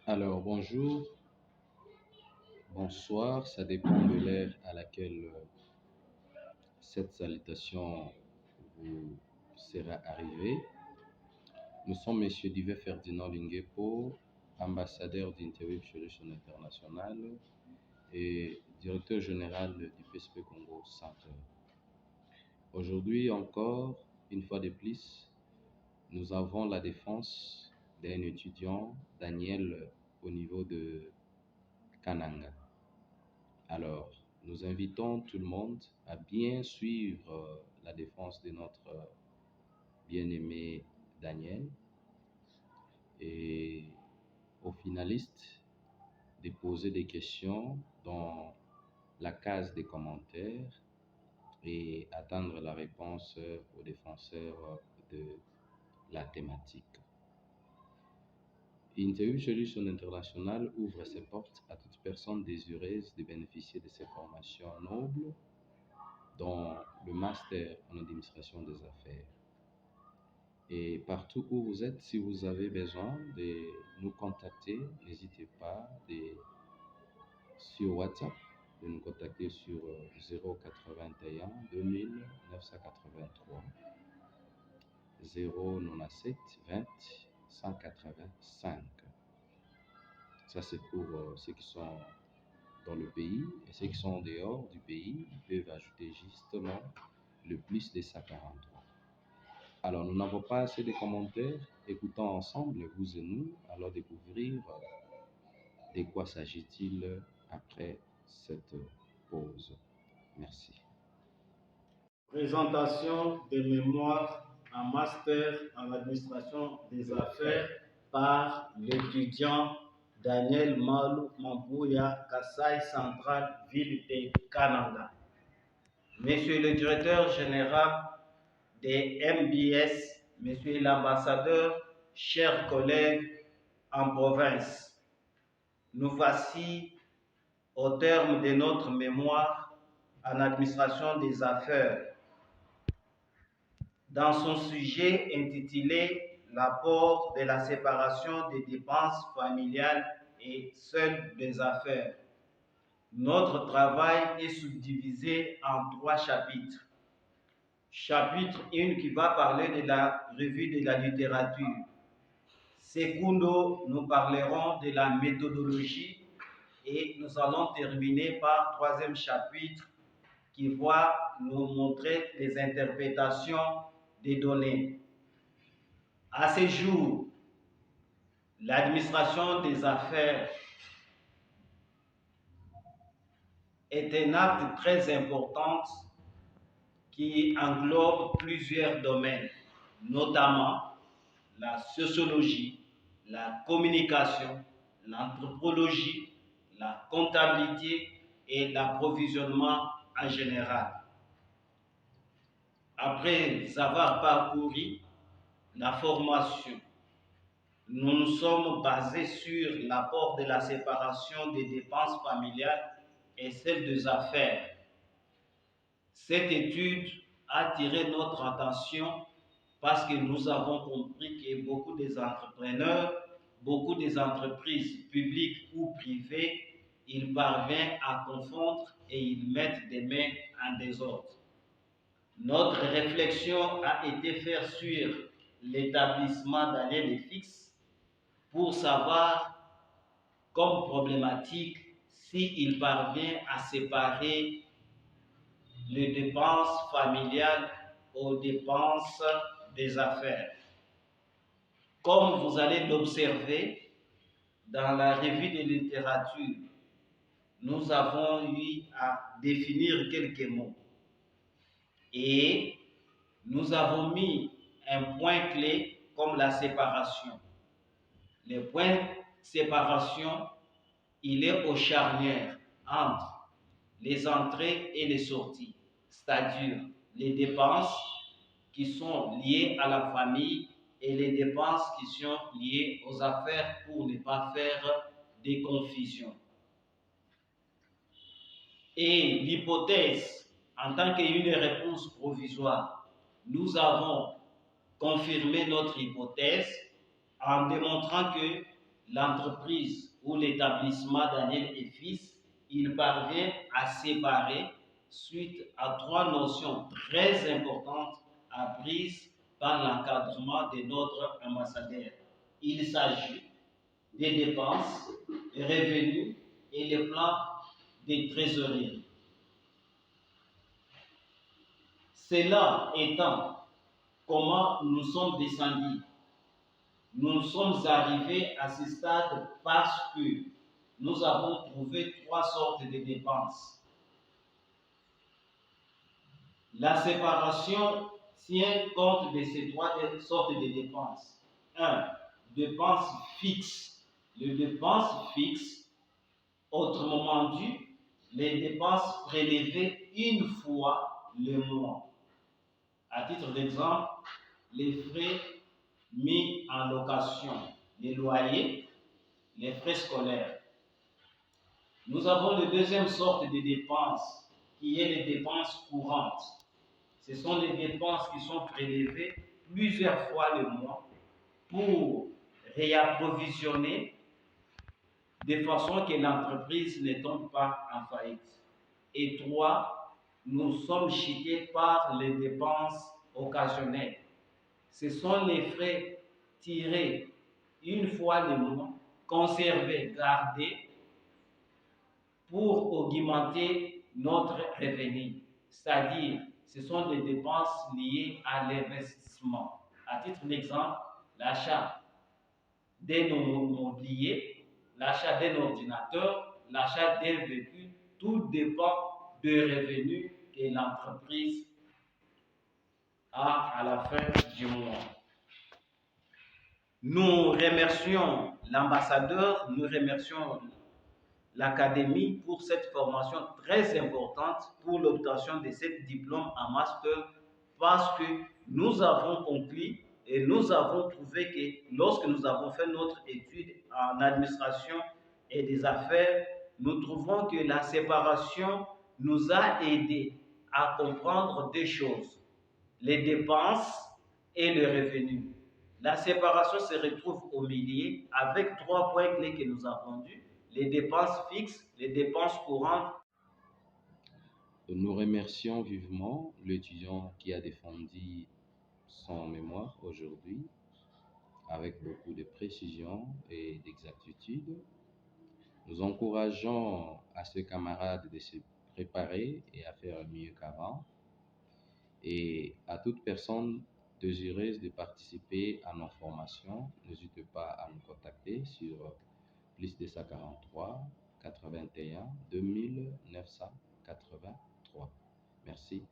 Alors, bonjour, bonsoir, ça dépend de l'heure à laquelle cette salutation vous sera arrivée. Nous sommes Monsieur Divet Ferdinand Linguepo, ambassadeur d'Interweb Solutions International et directeur général du PSP Congo Center. Aujourd'hui encore, une fois de plus, nous avons la défense d'un étudiant, Daniel, au niveau de Kananga. Alors, nous invitons tout le monde à bien suivre la défense de notre bien-aimé Daniel et aux finalistes de poser des questions dans la case des commentaires et attendre la réponse aux défenseurs de la thématique. Interview Solutions International ouvre ses portes à toute personne désireuse de bénéficier de ces formations nobles dans le master en administration des affaires. Et partout où vous êtes, si vous avez besoin de nous contacter, n'hésitez pas sur WhatsApp de nous contacter sur 081 2000 983 097 20 185. Ça, c'est pour ceux qui sont dans le pays, et ceux qui sont en dehors du pays, ils peuvent ajouter justement le plus de 143. Alors, nous n'avons pas assez de commentaires. Écoutons ensemble, vous et nous, alors découvrir de quoi s'agit-il après cette pause. Merci. Présentation des mémoires en master en administration des affaires par l'étudiant Daniel Malou Mambouya, Kassai Central, ville de Kananga. Monsieur le directeur général des MBS, Monsieur l'ambassadeur, chers collègues en province, nous voici au terme de notre mémoire en administration des affaires. Dans son sujet intitulé L'apport de la séparation des dépenses familiales et seules des affaires, notre travail est subdivisé en 3 chapitres. Chapitre 1 qui va parler de la revue de la littérature. Secondo, nous parlerons de la méthodologie et nous allons terminer par 3e chapitre qui va nous montrer les interprétations des données. À ce jour, l'administration des affaires est un acte très important qui englobe plusieurs domaines, notamment la sociologie, la communication, l'anthropologie, la comptabilité et l'approvisionnement en général. Après avoir parcouru la formation, nous nous sommes basés sur l'apport de la séparation des dépenses familiales et celle des affaires. Cette étude a attiré notre attention parce que nous avons compris que beaucoup des entrepreneurs, beaucoup des entreprises publiques ou privées, ils parviennent à confondre et ils mettent des mains en désordre. Notre réflexion a été faite sur l'établissement d'annuels fixes pour savoir comme problématique s'il parvient à séparer les dépenses familiales aux dépenses des affaires. Comme vous allez l'observer dans la revue de littérature, nous avons eu à définir quelques mots et nous avons mis un point clé comme la séparation. Le point de séparation, il est au charnière entre les entrées et les sorties, c'est-à-dire les dépenses qui sont liées à la famille et les dépenses qui sont liées aux affaires pour ne pas faire des confusions. Et l'hypothèse, en tant qu'une réponse provisoire, nous avons confirmé notre hypothèse en démontrant que l'entreprise ou l'établissement Daniel et Fils, il parvient à séparer suite à trois notions très importantes apprises par l'encadrement de notre ambassadeur. Il s'agit des dépenses, des revenus et les plans de trésorerie. Cela étant, comment nous sommes descendus? Nous sommes arrivés à ce stade parce que nous avons trouvé trois sortes de dépenses. La séparation tient compte de ces trois sortes de dépenses. 1. Dépenses fixes. Les dépenses fixes, autrement dit, les dépenses prélevées une fois le mois. À titre d'exemple, les frais mis en location, les loyers, les frais scolaires. Nous avons la deuxième sorte de dépenses, qui est les dépenses courantes. Ce sont les dépenses qui sont prélevées plusieurs fois le mois pour réapprovisionner de façon que l'entreprise ne tombe pas en faillite. Et 3, nous sommes chités par les dépenses occasionnelles. Ce sont les frais tirés une fois le mois, conservés, gardés pour augmenter notre revenu. C'est-à-dire, ce sont des dépenses liées à l'investissement. À titre d'exemple, l'achat d'un mobilier, l'achat d'un ordinateur, l'achat d'un véhicule, tout dépend des revenus que l'entreprise a à la fin du mois. Nous remercions l'ambassadeur, nous remercions l'Académie pour cette formation très importante pour l'obtention de ce diplôme en master parce que nous avons conclu et nous avons trouvé que lorsque nous avons fait notre étude en administration et des affaires, nous trouvons que la séparation nous a aidé à comprendre deux choses, les dépenses et le revenu. La séparation se retrouve au milieu avec trois points clés que nous avons vus, les dépenses fixes, les dépenses courantes. Nous remercions vivement l'étudiant qui a défendu son mémoire aujourd'hui avec beaucoup de précision et d'exactitude. Nous encourageons à ce camarade de se préparer et à faire mieux qu'avant. Et à toute personne désireuse de participer à nos formations, n'hésitez pas à nous contacter sur plus 243 81 2983. Merci.